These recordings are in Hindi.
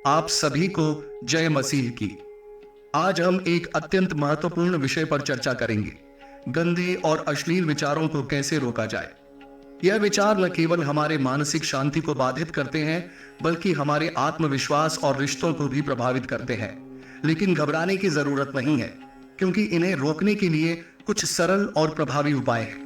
आप सभी को जय मसीह की। आज हम एक अत्यंत महत्वपूर्ण विषय पर चर्चा करेंगे, गंदे और अश्लील विचारों को कैसे रोका जाए। यह विचार न केवल हमारे मानसिक शांति को बाधित करते हैं, बल्कि हमारे आत्मविश्वास और रिश्तों को भी प्रभावित करते हैं। लेकिन घबराने की जरूरत नहीं है, क्योंकि इन्हें रोकने के लिए कुछ सरल और प्रभावी उपाय हैं।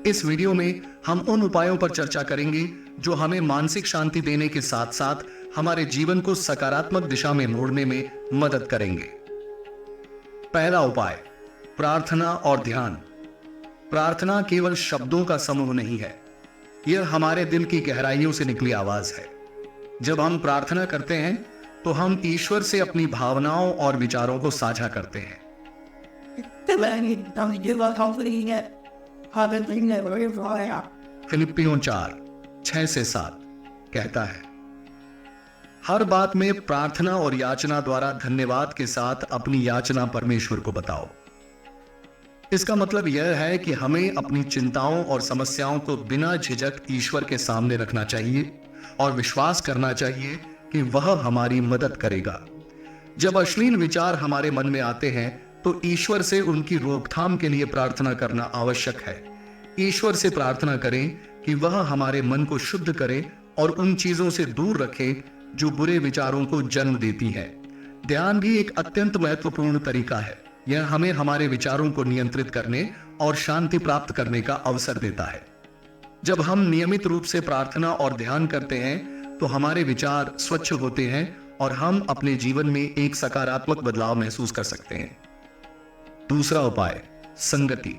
इस वीडियो में हम उन उपायों पर चर्चा करेंगे जो हमें मानसिक शांति देने के साथ साथ हमारे जीवन को सकारात्मक दिशा में मोड़ने में मदद करेंगे। पहला उपाय, प्रार्थना और ध्यान। प्रार्थना केवल शब्दों का समूह नहीं है, यह हमारे दिल की गहराइयों से निकली आवाज है। जब हम प्रार्थना करते हैं तो हम ईश्वर से अपनी भावनाओं और विचारों को साझा करते हैं। फिलिप्पियों 4:6-7 कहता है, हर बात में प्रार्थना और याचना द्वारा धन्यवाद के साथ अपनी याचना परमेश्वर को बताओ। इसका मतलब यह है कि हमें अपनी चिंताओं और समस्याओं को बिना झिझक ईश्वर के सामने रखना चाहिए और विश्वास करना चाहिए कि वह हमारी मदद करेगा। जब अश्लील विचार हमारे मन में आते हैं तो ईश्वर से उनकी रोकथाम के लिए प्रार्थना करना आवश्यक है। ईश्वर से प्रार्थना करें कि वह हमारे मन को शुद्ध करे और उन चीजों से दूर रखे जो बुरे विचारों को जन्म देती है। ध्यान भी एक अत्यंत महत्वपूर्ण तरीका है। यह हमें हमारे विचारों को नियंत्रित करने और शांति प्राप्त करने का अवसर देता है। जब हम नियमित रूप से प्रार्थना और ध्यान करते हैं तो हमारे विचार स्वच्छ होते हैं और हम अपने जीवन में एक सकारात्मक बदलाव महसूस कर सकते हैं। दूसरा उपाय, संगति।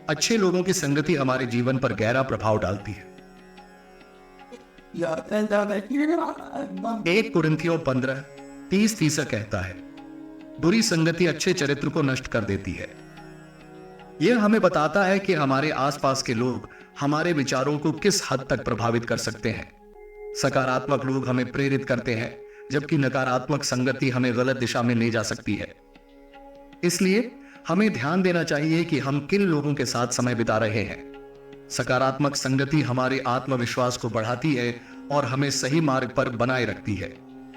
अच्छे लोगों की संगति हमारे जीवन पर गहरा प्रभाव डालती है। 1 कुरिन्थियों 15:30 कहता है, बुरी संगति अच्छे चरित्र को नष्ट कर देती है। यह हमें बताता है कि हमारे आसपास के लोग हमारे विचारों को किस हद तक प्रभावित कर सकते हैं। सकारात्मक लोग हमें प्रेरित करते हैं, जबकि नकारात्मक संगति हमें गलत दिशा में ले जा सकती है। इसलिए हमें ध्यान देना चाहिए कि हम किन लोगों के साथ समय बिता रहे हैं। सकारात्मक संगति हमारे आत्मविश्वास को बढ़ाती है और हमें सही मार्ग पर बनाए रखती है।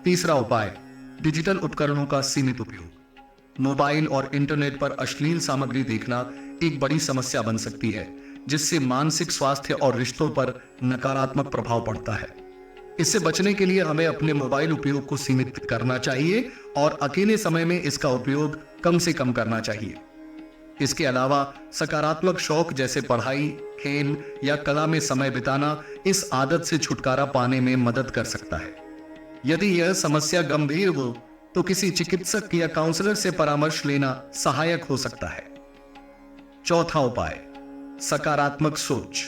तीसरा उपाय, डिजिटल उपकरणों का सीमित उपयोग। मोबाइल और इंटरनेट पर अश्लील सामग्री देखना एक बड़ी समस्या बन सकती है, जिससे मानसिक स्वास्थ्य और रिश्तों पर नकारात्मक प्रभाव पड़ता है। इससे बचने के लिए हमें अपने मोबाइल उपयोग को सीमित करना चाहिए और अकेले समय में इसका उपयोग कम से कम करना चाहिए। इसके अलावा सकारात्मक शौक जैसे पढ़ाई, खेल या कला में समय बिताना इस आदत से छुटकारा पाने में मदद कर सकता है। यदि यह समस्या गंभीर हो तो किसी चिकित्सक या काउंसलर से परामर्श लेना सहायक हो सकता है। चौथा उपाय, सकारात्मक सोच।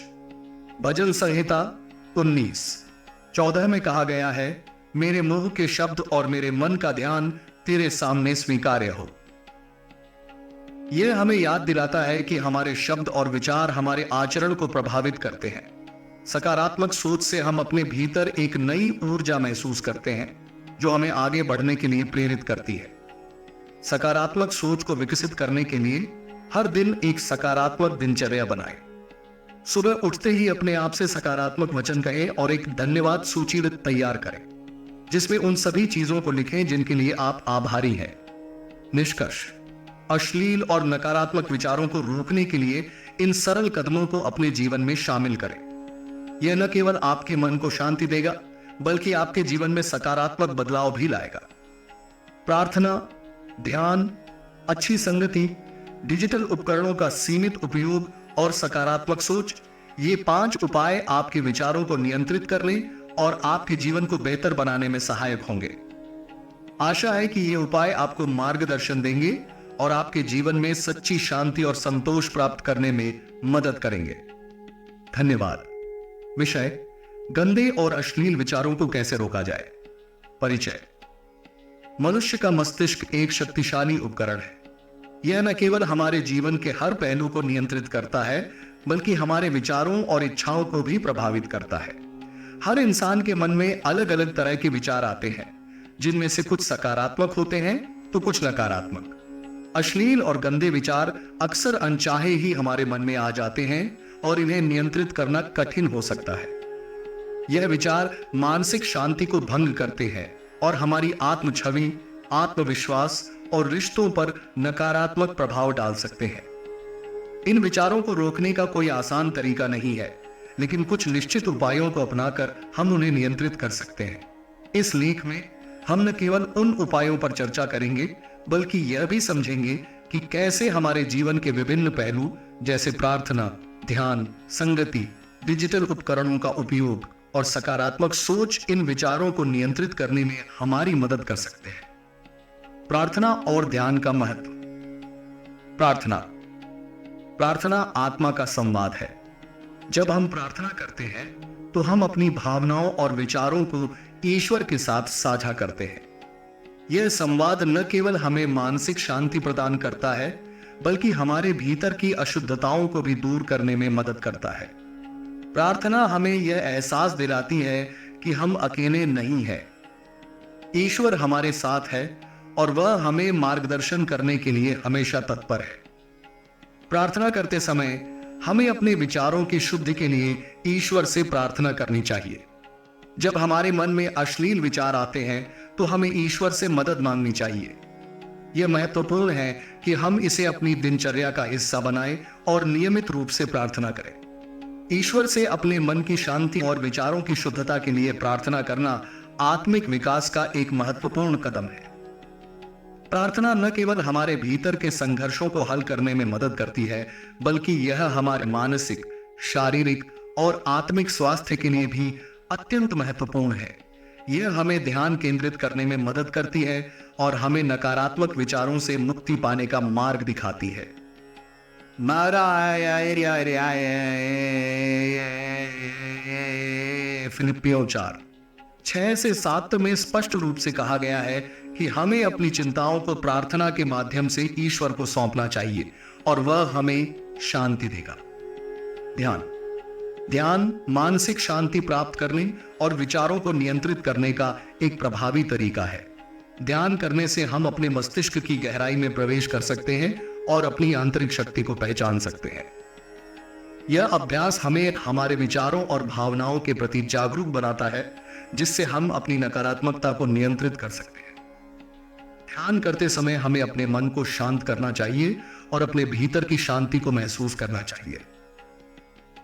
भजन संहिता 19:14 में कहा गया है, मेरे मुंह के शब्द और मेरे मन का ध्यान तेरे सामने स्वीकार्य हो। यह हमें याद दिलाता है कि हमारे शब्द और विचार हमारे आचरण को प्रभावित करते हैं। सकारात्मक सोच से हम अपने भीतर एक नई ऊर्जा महसूस करते हैं, जो हमें आगे बढ़ने के लिए प्रेरित करती है। सकारात्मक सोच को विकसित करने के लिए हर दिन एक सकारात्मक दिनचर्या बनाएं। सुबह उठते ही अपने आप से सकारात्मक वचन कहें और एक धन्यवाद सूची तैयार करें, जिसमें उन सभी चीजों को लिखें जिनके लिए आप आभारी हैं। निष्कर्ष, अश्लील और नकारात्मक विचारों को रोकने के लिए इन सरल कदमों को अपने जीवन में शामिल करें। यह न केवल आपके मन को शांति देगा, बल्कि आपके जीवन में सकारात्मक बदलाव भी लाएगा। प्रार्थना, ध्यान, अच्छी संगति, डिजिटल उपकरणों का सीमित उपयोग और सकारात्मक सोच, ये 5 उपाय आपके विचारों को नियंत्रित करने और आपके जीवन को बेहतर बनाने में सहायक होंगे। आशा है कि ये उपाय आपको मार्गदर्शन देंगे और आपके जीवन में सच्ची शांति और संतोष प्राप्त करने में मदद करेंगे। धन्यवाद। विषय, गंदे और अश्लील विचारों को कैसे रोका जाए। परिचय, मनुष्य का मस्तिष्क एक शक्तिशाली उपकरण है। यह न केवल हमारे जीवन के हर पहलू को नियंत्रित करता है, बल्कि हमारे विचारों और इच्छाओं को भी प्रभावित करता है। हर इंसान के मन में अलग अलग तरह के विचार आते हैं, जिनमें से कुछ सकारात्मक होते हैं तो कुछ नकारात्मक। अश्लील और गंदे विचार अक्सर अनचाहे ही हमारे मन में आ जाते हैं और इन्हें नियंत्रित करना कठिन हो सकता है। यह विचार मानसिक शांति को भंग करते हैं और हमारी आत्म छवि, आत्मविश्वास और रिश्तों पर नकारात्मक प्रभाव डाल सकते हैं। इन विचारों को रोकने का कोई आसान तरीका नहीं है, लेकिन कुछ निश्चित उपायों को अपनाकर हम उन्हें नियंत्रित कर सकते हैं। इस लेख में हम न केवल उन उपायों पर चर्चा करेंगे, बल्कि यह भी समझेंगे कि कैसे हमारे जीवन के विभिन्न पहलू जैसे प्रार्थना, ध्यान, संगति, डिजिटल उपकरणों का उपयोग और सकारात्मक सोच इन विचारों को नियंत्रित करने में हमारी मदद कर सकते हैं। प्रार्थना और ध्यान का महत्व। प्रार्थना आत्मा का संवाद है। जब हम प्रार्थना करते हैं तो हम अपनी भावनाओं और विचारों को ईश्वर के साथ साझा करते हैं। यह संवाद न केवल हमें मानसिक शांति प्रदान करता है, बल्कि हमारे भीतर की अशुद्धताओं को भी दूर करने में मदद करता है। प्रार्थना हमें यह एहसास दिलाती है कि हम अकेले नहीं हैं। ईश्वर हमारे साथ है और वह हमें मार्गदर्शन करने के लिए हमेशा तत्पर है। प्रार्थना करते समय हमें अपने विचारों की शुद्धि के लिए ईश्वर से प्रार्थना करनी चाहिए। जब हमारे मन में अश्लील विचार आते हैं तो हमें ईश्वर से मदद मांगनी चाहिए। यह महत्वपूर्ण है कि हम इसे अपनी दिनचर्या का हिस्सा बनाएं और नियमित रूप से प्रार्थना करें। ईश्वर से अपने मन की शांति और विचारों की शुद्धता के लिए प्रार्थना करना आत्मिक विकास का एक महत्वपूर्ण कदम है। प्रार्थना न केवल हमारे भीतर के संघर्षों को हल करने में मदद करती है, बल्कि यह हमारे मानसिक, शारीरिक और आत्मिक स्वास्थ्य के लिए भी अत्यंत महत्वपूर्ण है। यह हमें ध्यान केंद्रित करने में मदद करती है और हमें नकारात्मक विचारों से मुक्ति पाने का मार्ग दिखाती है। फिलिपियों 4:6-7 में स्पष्ट रूप से कहा गया है कि हमें अपनी चिंताओं को प्रार्थना के माध्यम से ईश्वर को सौंपना चाहिए और वह हमें शांति देगा। ध्यान मानसिक शांति प्राप्त करने और विचारों को नियंत्रित करने का एक प्रभावी तरीका है। ध्यान करने से हम अपने मस्तिष्क की गहराई में प्रवेश कर सकते हैं और अपनी आंतरिक शक्ति को पहचान सकते हैं। यह अभ्यास हमें हमारे विचारों और भावनाओं के प्रति जागरूक बनाता है, जिससे हम अपनी नकारात्मकता को नियंत्रित कर सकते हैं। ध्यान करते समय हमें अपने मन को शांत करना चाहिए और अपने भीतर की शांति को महसूस करना चाहिए।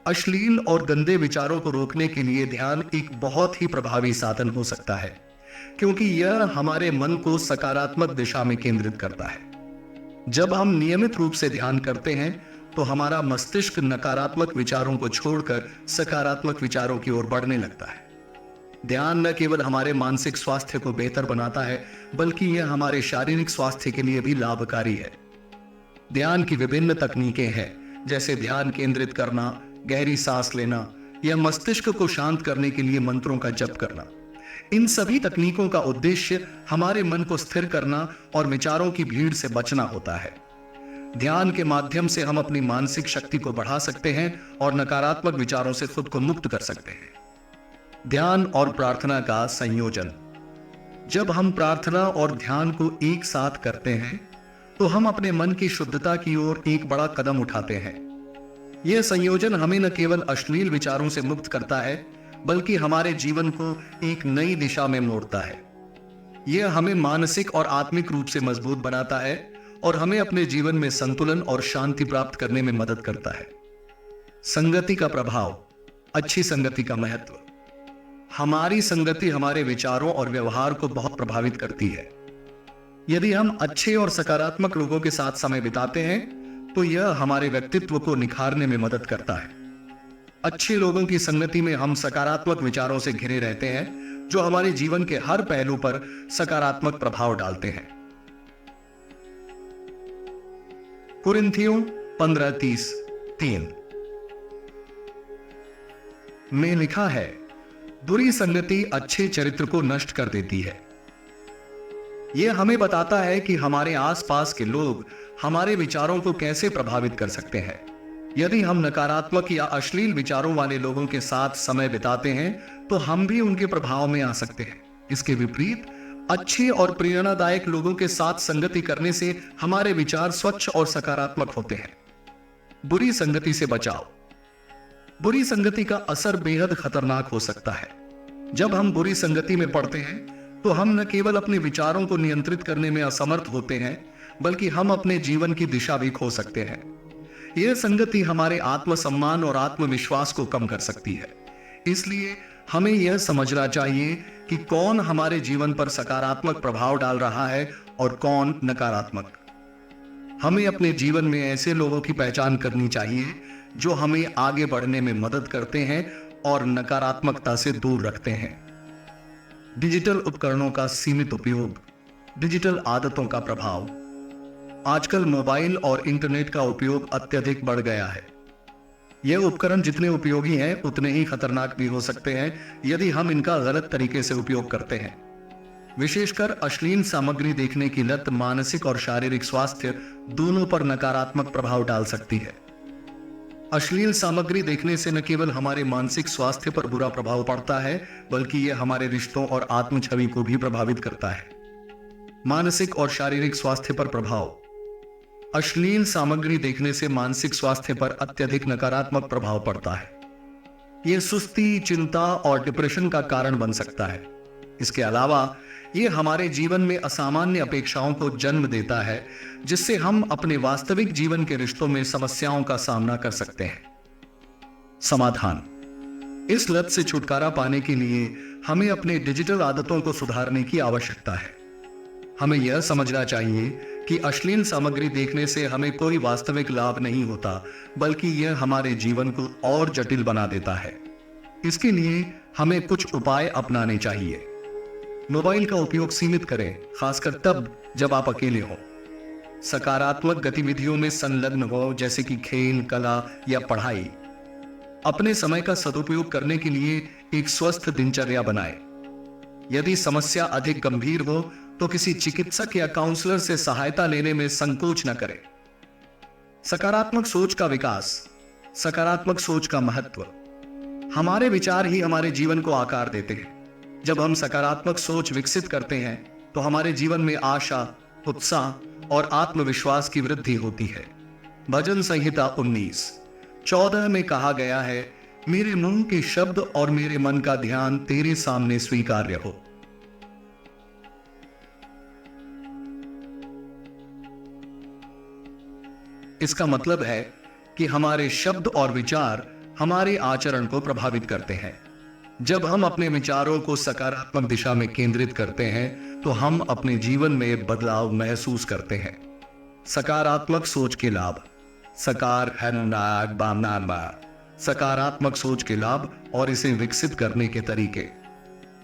अश्लील और गंदे विचारों को रोकने के लिए ध्यान एक बहुत ही प्रभावी साधन हो सकता है, क्योंकि यह हमारे मन को सकारात्मक दिशा में केंद्रित करता है। जब हम नियमित रूप से ध्यान करते हैं तो हमारा मस्तिष्क नकारात्मक विचारों को छोड़कर सकारात्मक विचारों की ओर बढ़ने लगता है। ध्यान न केवल हमारे मानसिक स्वास्थ्य को बेहतर बनाता है, बल्कि यह हमारे शारीरिक स्वास्थ्य के लिए भी लाभकारी है। ध्यान की विभिन्न तकनीकें हैं, जैसे ध्यान केंद्रित करना, गहरी सांस लेना या मस्तिष्क को शांत करने के लिए मंत्रों का जप करना। इन सभी तकनीकों का उद्देश्य हमारे मन को स्थिर करना और विचारों की भीड़ से बचना होता है। ध्यान के माध्यम से हम अपनी मानसिक शक्ति को बढ़ा सकते हैं और नकारात्मक विचारों से खुद को मुक्त कर सकते हैं। ध्यान और प्रार्थना का संयोजन। जब हम प्रार्थना और ध्यान को एक साथ करते हैं तो हम अपने मन की शुद्धता की ओर एक बड़ा कदम उठाते हैं। यह संयोजन हमें न केवल अश्लील विचारों से मुक्त करता है, बल्कि हमारे जीवन को एक नई दिशा में मोड़ता है। यह हमें मानसिक और आत्मिक रूप से मजबूत बनाता है और हमें अपने जीवन में संतुलन और शांति प्राप्त करने में मदद करता है। संगति का प्रभाव। अच्छी संगति का महत्व। हमारी संगति हमारे विचारों और व्यवहार को बहुत प्रभावित करती है। यदि हम अच्छे और सकारात्मक लोगों के साथ समय बिताते हैं तो यह हमारे व्यक्तित्व को निखारने में मदद करता है। अच्छे लोगों की संगति में हम सकारात्मक विचारों से घिरे रहते हैं, जो हमारे जीवन के हर पहलू पर सकारात्मक प्रभाव डालते हैं। कुरिन्थियों 15:30-3 में लिखा है, बुरी संगति अच्छे चरित्र को नष्ट कर देती है। यह हमें बताता है कि हमारे आसपास के लोग हमारे विचारों को कैसे प्रभावित कर सकते हैं। यदि हम नकारात्मक या अश्लील विचारों वाले लोगों के साथ समय बिताते हैं तो हम भी उनके प्रभाव में आ सकते हैं। इसके विपरीत अच्छे और प्रेरणादायक लोगों के साथ संगति करने से हमारे विचार स्वच्छ और सकारात्मक होते हैं। बुरी संगति से बचाव। बुरी संगति का असर बेहद खतरनाक हो सकता है। जब हम बुरी संगति में पड़ते हैं तो हम न केवल अपने विचारों को नियंत्रित करने में असमर्थ होते हैं, बल्कि हम अपने जीवन की दिशा भी खो सकते हैं। यह संगति हमारे आत्मसम्मान और आत्मविश्वास को कम कर सकती है। इसलिए हमें यह समझना चाहिए कि कौन हमारे जीवन पर सकारात्मक प्रभाव डाल रहा है और कौन नकारात्मक। हमें अपने जीवन में ऐसे लोगों की पहचान करनी चाहिए जो हमें आगे बढ़ने में मदद करते हैं और नकारात्मकता से दूर रखते हैं। डिजिटल उपकरणों का सीमित उपयोग, डिजिटल आदतों का प्रभाव। आजकल मोबाइल और इंटरनेट का उपयोग अत्यधिक बढ़ गया है। यह उपकरण जितने उपयोगी हैं उतने ही खतरनाक भी हो सकते हैं यदि हम इनका गलत तरीके से उपयोग करते हैं। विशेषकर अश्लील सामग्री देखने की लत मानसिक और शारीरिक स्वास्थ्य दोनों पर नकारात्मक प्रभाव डाल सकती है। अश्लील सामग्री देखने से न केवल हमारे मानसिक स्वास्थ्य पर बुरा प्रभाव पड़ता है, बल्कि यह हमारे रिश्तों और आत्म छवि को भी प्रभावित करता है। मानसिक और शारीरिक स्वास्थ्य पर प्रभाव। अश्लील सामग्री देखने से मानसिक स्वास्थ्य पर अत्यधिक नकारात्मक प्रभाव पड़ता है। यह सुस्ती, चिंता और डिप्रेशन का कारण बन सकता है। इसके अलावा यह हमारे जीवन में असामान्य अपेक्षाओं को जन्म देता है, जिससे हम अपने वास्तविक जीवन के रिश्तों में समस्याओं का सामना कर सकते हैं। समाधान। इस लत से छुटकारा पाने के लिए हमें अपने डिजिटल आदतों को सुधारने की आवश्यकता है। हमें यह समझना चाहिए कि अश्लील सामग्री देखने से हमें कोई वास्तविक लाभ नहीं होता, बल्कि यह हमारे जीवन को और जटिल बना देता है। इसके लिए हमें कुछ उपाय अपनाने चाहिए। मोबाइल का उपयोग सीमित करें, खासकर तब जब आप अकेले हों। सकारात्मक गतिविधियों में संलग्न हो, जैसे कि खेल, कला या पढ़ाई। अपने समय का सदुपयोग करने के लिए एक स्वस्थ दिनचर्या बनाएं। यदि समस्या अधिक गंभीर हो तो किसी चिकित्सक या काउंसलर से सहायता लेने में संकोच न करें। सकारात्मक सोच का विकास। सकारात्मक सोच का महत्व। हमारे विचार ही हमारे जीवन को आकार देते हैं। जब हम सकारात्मक सोच विकसित करते हैं तो हमारे जीवन में आशा, उत्साह और आत्मविश्वास की वृद्धि होती है। भजन संहिता 19:14 में कहा गया है, मेरे मुंह के शब्द और मेरे मन का ध्यान तेरे सामने स्वीकार्य हो। इसका मतलब है कि हमारे शब्द और विचार हमारे आचरण को प्रभावित करते हैं। जब हम अपने विचारों को सकारात्मक दिशा में केंद्रित करते हैं तो हम अपने जीवन में बदलाव महसूस करते हैं। सकारात्मक सोच के लाभ। सकारात्मक सोच के लाभ और इसे विकसित करने के तरीके।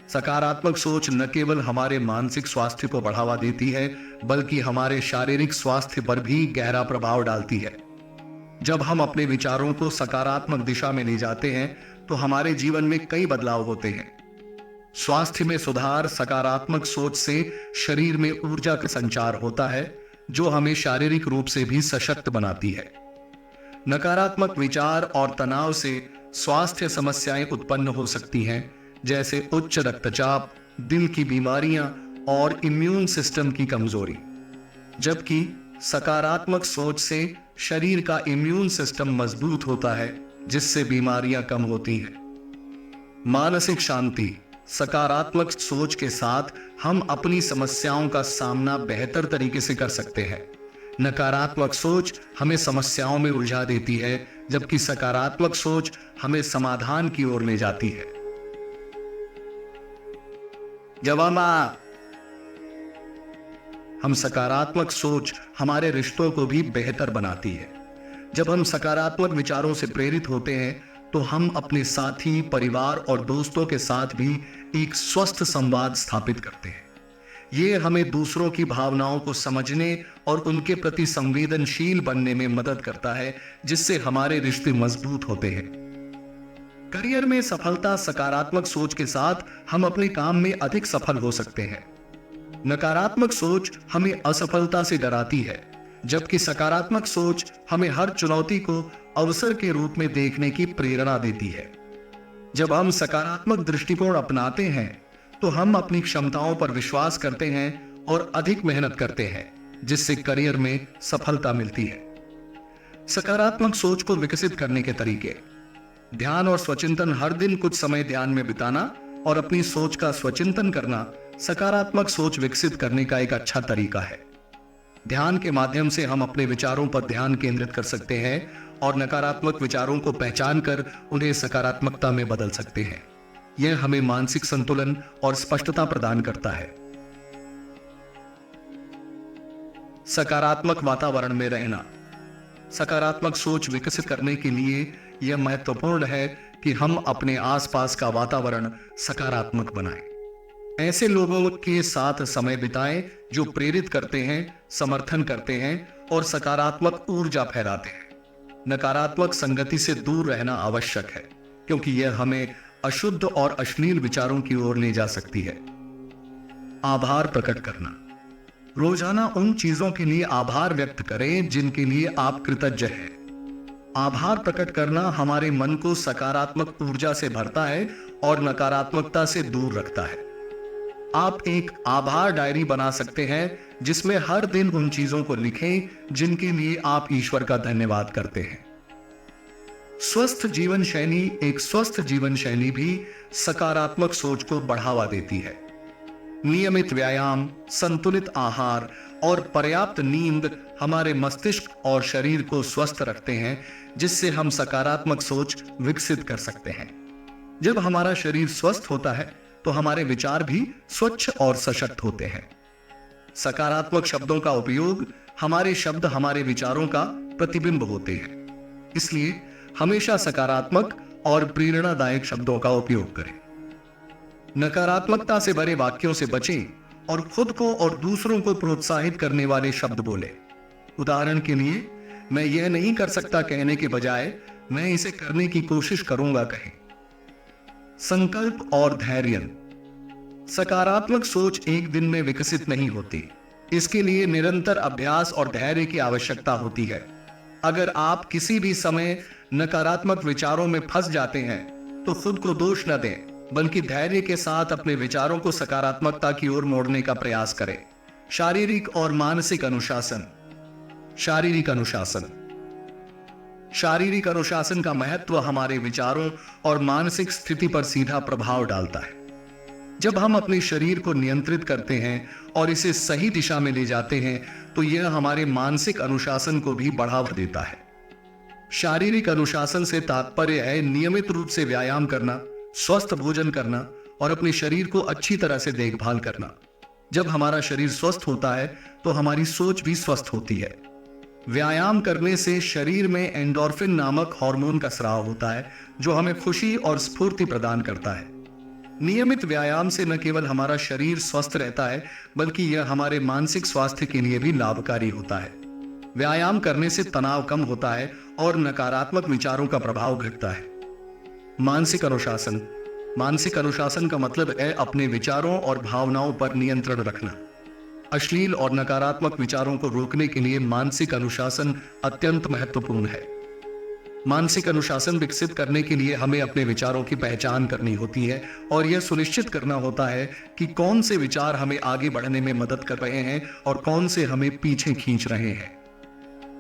सकारात्मक सोच न केवल हमारे मानसिक स्वास्थ्य को बढ़ावा देती है, बल्कि हमारे शारीरिक स्वास्थ्य पर भी गहरा प्रभाव डालती है। जब हम अपने विचारों को सकारात्मक दिशा में ले जाते हैं तो हमारे जीवन में कई बदलाव होते हैं। स्वास्थ्य में सुधार। सकारात्मक सोच से शरीर में ऊर्जा का संचार होता है, जो हमें शारीरिक रूप से भी सशक्त बनाती है। नकारात्मक विचार और तनाव से स्वास्थ्य समस्याएं उत्पन्न हो सकती हैं, जैसे उच्च रक्तचाप, दिल की बीमारियां और इम्यून सिस्टम की कमजोरी। जबकि सकारात्मक सोच से शरीर का इम्यून सिस्टम मजबूत होता है, जिससे बीमारियां कम होती हैं। मानसिक शांति। सकारात्मक सोच के साथ हम अपनी समस्याओं का सामना बेहतर तरीके से कर सकते हैं। नकारात्मक सोच हमें समस्याओं में उलझा देती है, जबकि सकारात्मक सोच हमें समाधान की ओर ले जाती है। जब हम सकारात्मक सोच हमारे रिश्तों को भी बेहतर बनाती है। जब हम सकारात्मक विचारों से प्रेरित होते हैं तो हम अपने साथी, परिवार और दोस्तों के साथ भी एक स्वस्थ संवाद स्थापित करते हैं। ये हमें दूसरों की भावनाओं को समझने और उनके प्रति संवेदनशील बनने में मदद करता है, जिससे हमारे रिश्ते मजबूत होते हैं। करियर में सफलता। सकारात्मक सोच के साथ हम अपने काम में अधिक सफल हो सकते हैं। नकारात्मक सोच हमें असफलता से डराती है, जबकि सकारात्मक सोच हमें हर चुनौती को अवसर के रूप में देखने की प्रेरणा देती है। जब हम सकारात्मक दृष्टिकोण अपनाते हैं तो हम अपनी क्षमताओं पर विश्वास करते हैं और अधिक मेहनत करते हैं, जिससे करियर में सफलता मिलती है। सकारात्मक सोच को विकसित करने के तरीके। ध्यान और स्वचिंतन। हर दिन कुछ समय ध्यान में बिताना और अपनी सोच का स्वचिंतन करना सकारात्मक सोच विकसित करने का एक अच्छा तरीका है। ध्यान के माध्यम से हम अपने विचारों पर ध्यान केंद्रित कर सकते हैं और नकारात्मक विचारों को पहचान कर उन्हें सकारात्मकता में बदल सकते हैं। यह हमें मानसिक संतुलन और स्पष्टता प्रदान करता है। सकारात्मक वातावरण में रहना। सकारात्मक सोच विकसित करने के लिए यह महत्वपूर्ण है कि हम अपने आसपास का वातावरण सकारात्मक बनाएं। ऐसे लोगों के साथ समय बिताएं जो प्रेरित करते हैं, समर्थन करते हैं और सकारात्मक ऊर्जा फैलाते हैं। नकारात्मक संगति से दूर रहना आवश्यक है, क्योंकि यह हमें अशुद्ध और अश्लील विचारों की ओर ले जा सकती है। आभार प्रकट करना। रोजाना उन चीजों के लिए आभार व्यक्त करें जिनके लिए आप कृतज्ञ हैं। आभार प्रकट करना हमारे मन को सकारात्मक ऊर्जा से भरता है और नकारात्मकता से दूर रखता है। आप एक आभार डायरी बना सकते हैं जिसमें हर दिन उन चीजों को लिखें जिनके लिए आप ईश्वर का धन्यवाद करते हैं। स्वस्थ जीवन शैली। एक स्वस्थ जीवन शैली भी सकारात्मक सोच को बढ़ावा देती है। नियमित व्यायाम, संतुलित आहार और पर्याप्त नींद हमारे मस्तिष्क और शरीर को स्वस्थ रखते हैं, जिससे हम सकारात्मक सोच विकसित कर सकते हैं। जब हमारा शरीर स्वस्थ होता है तो हमारे विचार भी स्वच्छ और सशक्त होते हैं। सकारात्मक शब्दों का उपयोग। हमारे शब्द हमारे विचारों का प्रतिबिंब होते हैं, इसलिए हमेशा सकारात्मक और प्रेरणादायक शब्दों का उपयोग करें। नकारात्मकता से भरे वाक्यों से बचें और खुद को और दूसरों को प्रोत्साहित करने वाले शब्द बोलें। उदाहरण के लिए, मैं यह नहीं कर सकता कहने के बजाय मैं इसे करने की कोशिश करूंगा कहें। संकल्प और धैर्य। सकारात्मक सोच एक दिन में विकसित नहीं होती। इसके लिए निरंतर अभ्यास और धैर्य की आवश्यकता होती है। अगर आप किसी भी समय नकारात्मक विचारों में फंस जाते हैं तो खुद को दोष न दें, बल्कि धैर्य के साथ अपने विचारों को सकारात्मकता की ओर मोड़ने का प्रयास करें। शारीरिक और मानसिक अनुशासन। शारीरिक अनुशासन। शारीरिक अनुशासन का महत्व हमारे विचारों और मानसिक स्थिति पर सीधा प्रभाव डालता है। जब हम अपने शरीर को नियंत्रित करते हैं और इसे सही दिशा में ले जाते हैं तो यह हमारे मानसिक अनुशासन को भी बढ़ावा देता है। शारीरिक अनुशासन से तात्पर्य है नियमित रूप से व्यायाम करना, स्वस्थ भोजन करना और अपने शरीर को अच्छी तरह से देखभाल करना। जब हमारा शरीर स्वस्थ होता है तो हमारी सोच भी स्वस्थ होती है। व्यायाम करने से शरीर में एंडोर्फिन नामक हार्मोन का स्राव होता है, जो हमें खुशी और स्फूर्ति प्रदान करता है। नियमित व्यायाम से न केवल हमारा शरीर स्वस्थ रहता है, बल्कि यह हमारे मानसिक स्वास्थ्य के लिए भी लाभकारी होता है। व्यायाम करने से तनाव कम होता है और नकारात्मक विचारों का प्रभाव घटता है। मानसिक अनुशासन। मानसिक अनुशासन का मतलब है अपने विचारों और भावनाओं पर नियंत्रण रखना। अश्लील और नकारात्मक विचारों को रोकने के लिए मानसिक अनुशासन अत्यंत महत्वपूर्ण है। मानसिक अनुशासन विकसित करने के लिए हमें अपने विचारों की पहचान करनी होती है और यह सुनिश्चित करना होता है कि कौन से विचार हमें आगे बढ़ने में मदद कर रहे हैं और कौन से हमें पीछे खींच रहे हैं।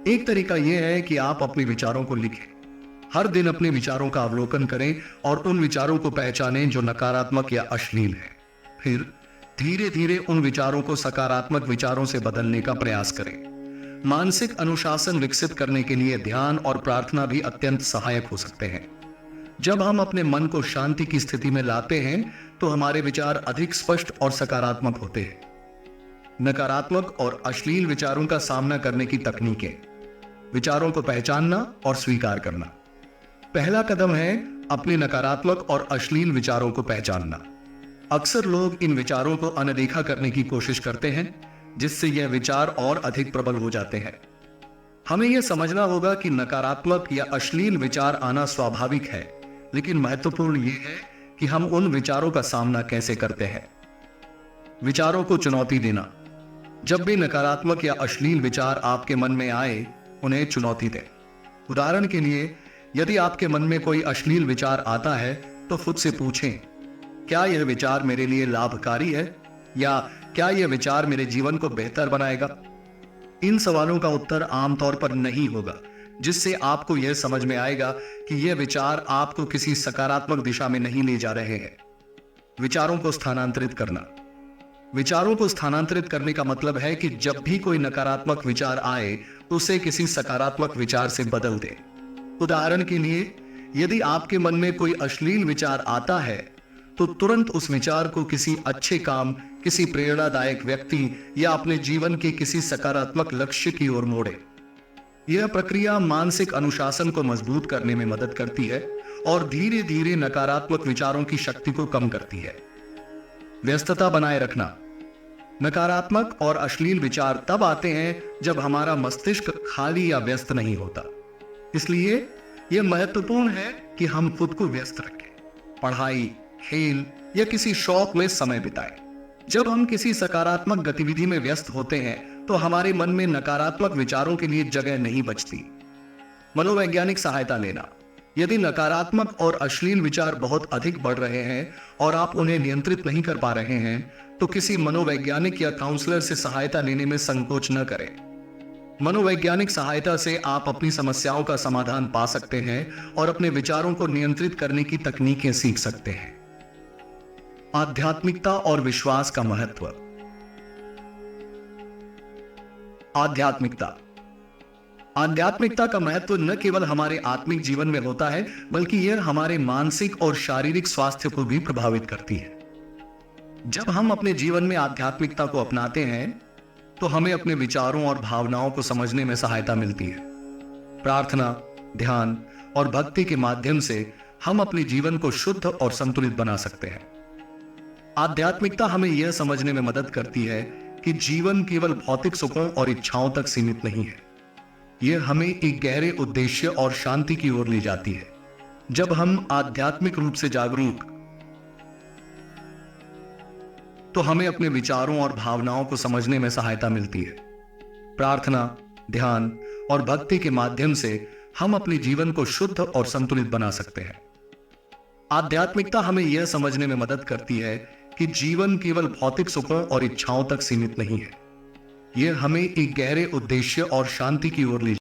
एक तरीका यह है कि आप अपने विचारों को लिखें। हर दिन अपने विचारों का अवलोकन करें और उन विचारों को पहचानें जो नकारात्मक या अश्लील हैं। फिर धीरे धीरे उन विचारों को सकारात्मक विचारों से बदलने का प्रयास करें। मानसिक अनुशासन विकसित करने के लिए ध्यान और प्रार्थना भी अत्यंत सहायक हो सकते हैं। जब हम अपने मन को शांति की स्थिति में लाते हैं तो हमारे विचार अधिक स्पष्ट और सकारात्मक होते हैं। नकारात्मक और अश्लील विचारों का सामना करने की तकनीकें। विचारों को पहचानना और स्वीकार करना। पहला कदम है अपने नकारात्मक और अश्लील विचारों को पहचानना। अक्सर लोग इन विचारों को अनदेखा करने की कोशिश करते हैं, जिससे यह विचार और अधिक प्रबल हो जाते हैं। हमें यह समझना होगा कि नकारात्मक या अश्लील विचार आना स्वाभाविक है, लेकिन महत्वपूर्ण यह है कि हम उन विचारों का सामना कैसे करते हैं। विचारों को चुनौती देना। जब भी नकारात्मक या अश्लील विचार आपके मन में आए, उन्हें चुनौती दें। उदाहरण के लिए, यदि आपके मन में कोई अश्लील विचार आता है तो खुद से पूछें, क्या यह विचार मेरे लिए लाभकारी है या क्या यह विचार मेरे जीवन को बेहतर बनाएगा? इन सवालों का उत्तर आमतौर पर नहीं होगा, जिससे आपको यह समझ में आएगा कि यह विचार आपको किसी सकारात्मक दिशा में नहीं ले जा रहे हैं। विचारों को स्थानांतरित करना। विचारों को स्थानांतरित करने का मतलब है कि जब भी कोई नकारात्मक विचार आए तो उसे किसी सकारात्मक विचार से बदल दें। उदाहरण के लिए, यदि आपके मन में कोई अश्लील विचार आता है तो तुरंत उस विचार को किसी अच्छे काम, किसी प्रेरणादायक व्यक्ति या अपने जीवन के किसी सकारात्मक लक्ष्य की ओर मोड़े। यह प्रक्रिया मानसिक अनुशासन को मजबूत करने में मदद करती है और धीरे धीरे नकारात्मक विचारों की शक्ति को कम करती है। व्यस्तता बनाए रखना। नकारात्मक और अश्लील विचार तब आते हैं जब हमारा मस्तिष्क खाली या व्यस्त नहीं होता। इसलिए यह महत्वपूर्ण है कि हम खुद को व्यस्त रखें, पढ़ाई, खेल या किसी शौक में समय बिताएं। जब हम किसी सकारात्मक गतिविधि में व्यस्त होते हैं तो हमारे मन में नकारात्मक विचारों के लिए जगह नहीं बचती। मनोवैज्ञानिक सहायता लेना। यदि नकारात्मक और अश्लील विचार बहुत अधिक बढ़ रहे हैं और आप उन्हें नियंत्रित नहीं कर पा रहे हैं तो किसी मनोवैज्ञानिक या काउंसलर से सहायता लेने में संकोच न करें। मनोवैज्ञानिक सहायता से आप अपनी समस्याओं का समाधान पा सकते हैं और अपने विचारों को नियंत्रित करने की तकनीकें सीख सकते हैं। आध्यात्मिकता और विश्वास का महत्व। आध्यात्मिकता का महत्व न केवल हमारे आत्मिक जीवन में होता है, बल्कि यह हमारे मानसिक और शारीरिक स्वास्थ्य को भी प्रभावित करती है। जब हम अपने जीवन में आध्यात्मिकता को अपनाते हैं तो हमें अपने विचारों और भावनाओं को समझने में सहायता मिलती है। प्रार्थना, ध्यान और भक्ति के माध्यम से हम अपने जीवन को शुद्ध और संतुलित बना सकते हैं। आध्यात्मिकता हमें यह समझने में मदद करती है कि जीवन केवल भौतिक सुखों और इच्छाओं तक सीमित नहीं है। यह हमें एक गहरे उद्देश्य और शांति की ओर ले जाती है। जब हम आध्यात्मिक रूप से जागरूक तो हमें अपने विचारों और भावनाओं को समझने में सहायता मिलती है। प्रार्थना, ध्यान और भक्ति के माध्यम से हम अपने जीवन को शुद्ध और संतुलित बना सकते हैं। आध्यात्मिकता हमें यह समझने में मदद करती है कि जीवन केवल भौतिक सुखों और इच्छाओं तक सीमित नहीं है। यह हमें एक गहरे उद्देश्य और शांति की ओर ले